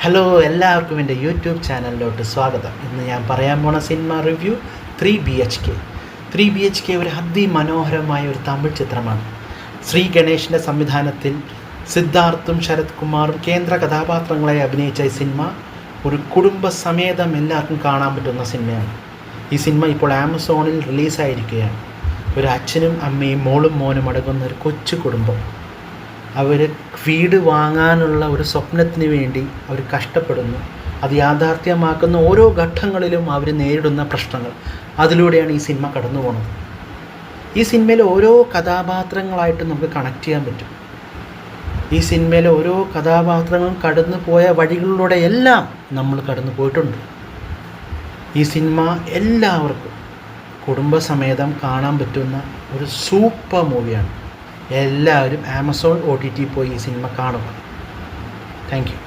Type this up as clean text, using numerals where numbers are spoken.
Hello, എല്ലാവർക്കും എൻ്റെ YouTube ചാനലിലോട്ട് സ്വാഗതം. ഇന്ന് ഞാൻ പറയാൻ പോണ സിനിമ റിവ്യൂ 3BHK. 3BHK ഒരു അതിമനോഹരമായ ഒരു തമിഴ് ചിത്രമാണ്. ശ്രീ ഗണേഷിൻ്റെ സംവിധാനത്തിൽ സിദ്ധാർത്ഥും ശരത് കുമാറും കേന്ദ്ര കഥാപാത്രങ്ങളായി അഭിനയിച്ച ഈ സിനിമ ഒരു കുടുംബസമേതം എല്ലാവർക്കും കാണാൻ പറ്റുന്ന സിനിമയാണ്. ഈ സിനിമ ഇപ്പോൾ ആമസോണിൽ റിലീസായിരിക്കുകയാണ്. ഒരു അച്ഛനും അമ്മയും മോളും മോനും അടങ്ങുന്ന ഒരു കൊച്ചു കുടുംബം. അവർ വീട് വാങ്ങാനുള്ള ഒരു സ്വപ്നത്തിന് വേണ്ടി അവർ കഷ്ടപ്പെടുന്നു. അത് യാഥാർത്ഥ്യമാക്കുന്ന ഓരോ ഘട്ടങ്ങളിലും അവർ നേരിടുന്ന പ്രശ്നങ്ങൾ, അതിലൂടെയാണ് ഈ സിനിമ കടന്നു പോകുന്നത്. ഈ സിനിമയിൽ ഓരോ കഥാപാത്രങ്ങളായിട്ട് നമുക്ക് കണക്ട് ചെയ്യാൻ പറ്റും. ഈ സിനിമയിലെ ഓരോ കഥാപാത്രങ്ങളും കടന്നു പോയ വഴികളിലൂടെ എല്ലാം നമ്മൾ കടന്നു പോയിട്ടുണ്ട്. ഈ സിനിമ എല്ലാവർക്കും കുടുംബസമേതം കാണാൻ പറ്റുന്ന ഒരു സൂപ്പർ മൂവിയാണ്. എല്ലാവരും ആമസോൺ OTT പോയി ഈ സിനിമ കാണുക. Thank you.